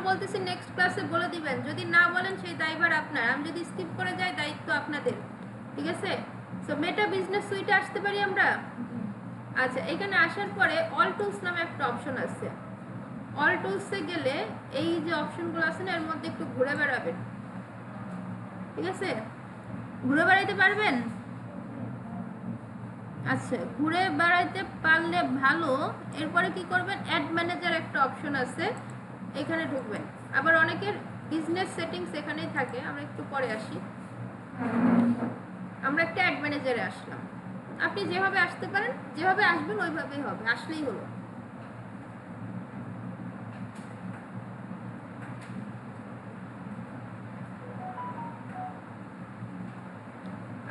বলতেছি নেক্সট ক্লাসে বলে দিবেন, যদি না বলেন সেই দায়ভার আপনার, আমি যদি স্কিপ করে যাই দায়িত্ব আপনাদের, ঠিক আছে? সো মেটা বিজনেস সুইটে আসতে পারি আমরা। আচ্ছা, এখানে আসার পরে অল টুলস নামে একটা অপশন আছে। অল টুলসে গেলে এই যে অপশনগুলো আছে না, এর মধ্যে একটু ঘুরে বেড়াবেন, ঠিক আছে? ঘুরে বেড়াইতে পারবেন? আচ্ছা, ঘুরে বেড়াইতে পারলে ভালো। এরপরে কি করবেন, অ্যাড ম্যানেজার একটা অপশন আছে, এখানে ঢুকবেন। আবার অনেকের বিজনেস সেটিংস এখানেই থাকে, আমরা একটু পরে আসি। আমরা একটা অ্যাড ম্যানেজারে আসলাম। আপনি যেভাবে আসতে পারেন, যেভাবে আসবেন ওইভাবেই হবে, আসলেই হলো।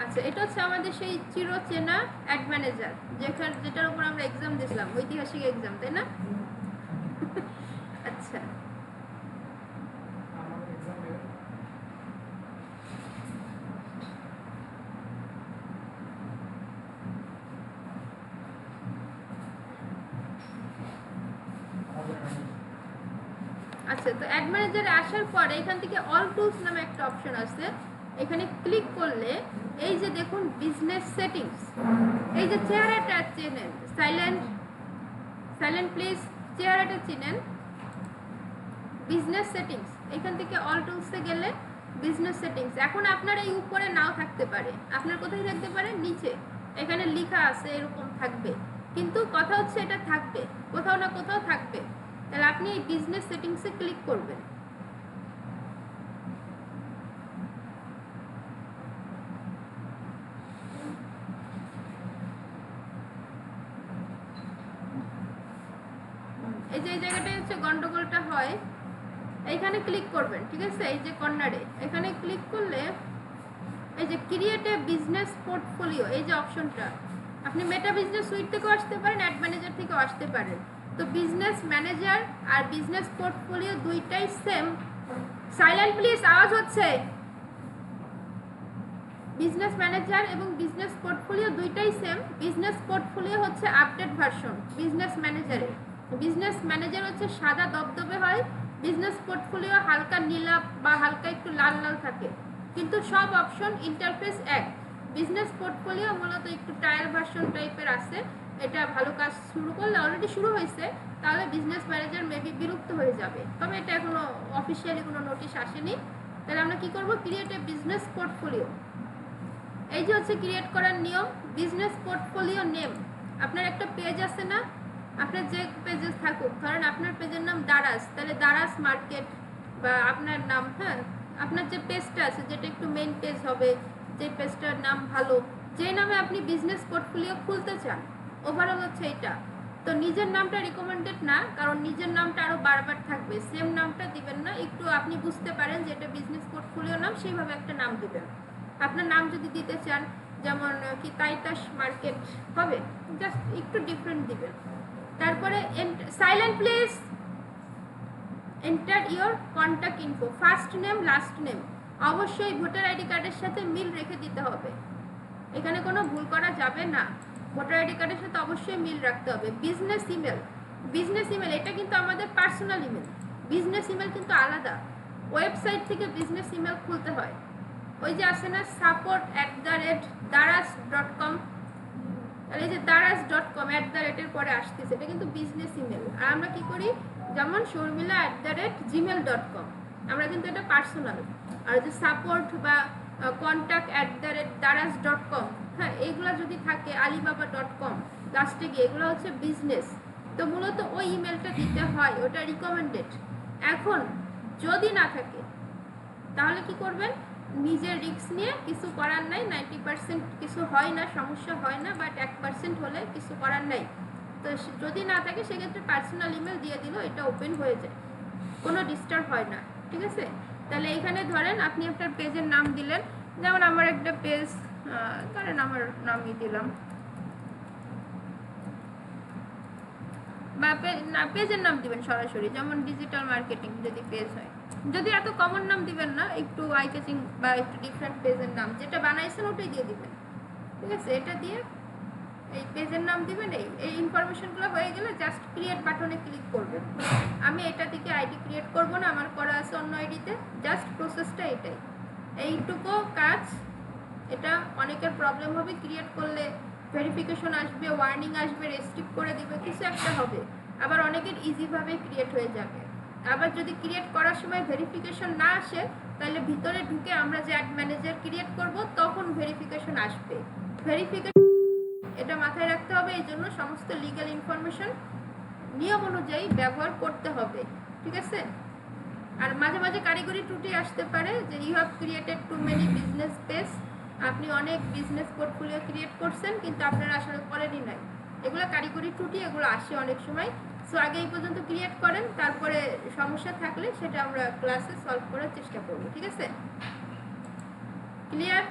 আচ্ছা, এটা হচ্ছে আমাদের সেই চিরচেনা অ্যাড ম্যানেজার, যেটার উপর আমরা এক্সাম দিয়েছিলাম, ঐতিহাসিক এক্সাম, তাই না? আচ্ছা, আচ্ছা, তো অ্যাড ম্যানেজারে আসার পরে এখান থেকে অল টুলস নামে একটা অপশন আছে, এখানে ক্লিক করলে এই যে দেখুন বিজনেস সেটিংস, এই যে চেহারাটা চেনেন, সাইলেন্ট প্লিজ, চেহারাটা চিনেন, বিজনেস সেটিংস, এখান থেকে অল টুলসে গেলে বিজনেস সেটিংস। এখন আপনার এই উপরে নাও থাকতে পারে, আপনার কোথায় থাকতে পারে, নিচে এখানে লেখা আছে এরকম থাকবে, কিন্তু কথা হচ্ছে এটা থাকবে, কোথাও না কোথাও থাকবে। তাহলে আপনি এই বিজনেস সেটিংসে ক্লিক করবেন। এই যে এই জায়গাটায় হচ্ছে গন্ডগোলটা হয়, এইখানে ক্লিক করবেন, ঠিক আছে? এই যে কর্নারে এখানে ক্লিক করলে এই যে ক্রিয়েট এ বিজনেস পোর্টফোলিও, এই যে অপশনটা, আপনি মেটা বিজনেস সুইট থেকেও আসতে পারেন, অ্যাড ম্যানেজার থেকেও আসতে পারেন। তো বিজনেস ম্যানেজার আর বিজনেস পোর্টফোলিও দুইটাই সেম। সাইলেন্ট প্লিজ, আওয়াজ হচ্ছে। বিজনেস ম্যানেজার এবং বিজনেস পোর্টফোলিও দুইটাই সেম। বিজনেস পোর্টফোলিও হচ্ছে আপডেট ভার্সন বিজনেস ম্যানেজারের। বিজনেস ম্যানেজার হচ্ছে সাদা দবদবে হয়, বিজনেস পোর্টফোলিও হালকা নীলা বা হালকা একটু লাল লাল থাকে, কিন্তু সব অপশন ইন্টারফেস এক। বিজনেস পোর্টফোলিও মূলত একটু ট্রায়াল ভার্সন টাইপের আছে, এটা ভালো কাজ শুরু করলে, অলরেডি শুরু হয়েছে, তাহলে বিজনেস ম্যানেজার মেবি বিরক্ত হয়ে যাবে, তবে এটা এখনো অফিসিয়ালি কোনো নোটিশ আসেনি। তাহলে আমরা কি করব, ক্রিয়েট এ বিজনেস পোর্টফোলিও, এই যে হচ্ছে ক্রিয়েট করার নিয়ম। বিজনেস পোর্টফোলিও নেম, আপনার একটা পেজ আছে না, আপনার যে পেজে থাকুক, ধরেন আপনার পেজের নাম দারাজ, তাহলে দারাজ মার্কেট বা আপনার নাম, হ্যাঁ, আপনার যে পেজটা আছে যেটা একটু মেইন পেজ হবে, যে পেজটার নাম ভালো, যে নামে আপনি বিজনেস পোর্টফোলিও খুলতে চান, ওভারঅল হচ্ছে এটা। তো নিজের নামটা রিকমেন্ডেড না, কারণ নিজের নামটা আরও বারবার থাকবে, সেম নামটা দিবেন না, একটু আপনি বুঝতে পারেন যে এটা বিজনেস পোর্টফোলিও নাম, সেইভাবে একটা নাম দিবেন। আপনার নাম যদি দিতে চান যেমন কি তাইতাস মার্কেট হবে, জাস্ট একটু ডিফারেন্ট দিবেন। তারপরে silent please, enter your contact info, first name last name অবশ্যই ভোটার আইডি কার্ডের সাথে মিল রেখে দিতে হবে, এখানে কোনো ভুল করা যাবে না, ভোটার আইডি কার্ডের সাথে অবশ্যই মিল রাখতে হবে। বিজনেস ইমেল এটা কিন্তু আমাদের পার্সোনাল ইমেল, বিজনেস ইমেল কিন্তু আলাদা, ওয়েবসাইট থেকে বিজনেস ইমেল খুলতে হয়, ওই যে আসে না support@daraz.com, তাহলে এই যে daraz.com @এর পরে আসতেছে, এটা কিন্তু বিজনেস ইমেল। আর আমরা কি করি, যেমন shurmila@gmail.com, আমরা কিন্তু এটা পার্সোনাল। আর যে সাপোর্ট বা contact@daraz.com, হ্যাঁ, এইগুলা যদি থাকে alibaba.com লাস্টে গিয়ে, এগুলো হচ্ছে বিজনেস। তো মূলত ওই ইমেলটা দিতে হয়, ওটা রিকমেন্ডেড। এখন যদি না থাকে তাহলে কি করবেন, নিজের রিস্ক নিয়ে, কিছু করার নাই, 90% কিছু হয় না, সমস্যা হয় না, বাট 1% হলে কিছু করার নাই। তো যদি না থাকে সেক্ষেত্রে পার্সোনাল ইমেল দিয়ে দিল, এটা ওপেন হয়ে যায়, কোনো ডিস্টার্ব হয় না, ঠিক আছে? তাহলে এইখানে ধরেন আপনি আপনার পেজের নাম দিলেন, যেমন আমার একটা পেজ, ধরেন আমার নামই দিলাম, বা পেজের নাম দিবেন সরাসরি, যেমন ডিজিটাল মার্কেটিং যদি পেজ হয়, যদি এত কমন নাম দিবেন না, একটু আই ক্যাচিং বা একটু ডিফারেন্ট পেজের নাম যেটা বানাইছেন ওটাই দিয়ে দিবেন, ঠিক আছে? এটা দিয়ে এই পেজের নাম দিবেন, এই ইনফরমেশনগুলো হয়ে গেলে জাস্ট ক্রিয়েট বাটনে ক্লিক করবেন। আমি এটা থেকে আইডি ক্রিয়েট করব না, আমার করা আছে অন্য আইডিতে। জাস্ট প্রসেসটা এটাই, এইটুকু কাজ। এটা অনেকের প্রবলেম হবে, ক্রিয়েট করলে ভেরিফিকেশন আসবে, ওয়ার্নিং আসবে, রেস্ট্রিক্ট করে দিবে, কিছু একটা হবে। আবার অনেকের ইজিভাবে ক্রিয়েট হয়ে যাবে। আবার যদি ক্রিয়েট করার সময় ভেরিফিকেশন না আসে, তাহলে ভিতরে ঢুকে আমরা যে অ্যাড ম্যানেজার ক্রিয়েট করব তখন ভেরিফিকেশন আসবে। ভেরিফিকেশন এটা মাথায় রাখতে হবে। এই জন্য সমস্ত লিগ্যাল ইনফরমেশন নিয়ম অনুযায়ী ব্যবহার করতে হবে, ঠিক আছে? আর মাঝে মাঝে কারিগরি ত্রুটি আসতে পারে যে you have created too many business page, আপনি অনেক বিজনেস পোর্টফোলিও ক্রিয়েট করছেন কিন্তু আপনারা আসলে করেনই নাই। এগুলো কারিগরি ত্রুটি, এগুলো আসে অনেক সময়। সো আগে এই পর্যন্ত ক্রিয়েট করেন, তারপরে সমস্যা থাকলে সেটা আমরা ক্লাসে সলভ করার চেষ্টা করব, ঠিক আছে? ক্লিয়ার?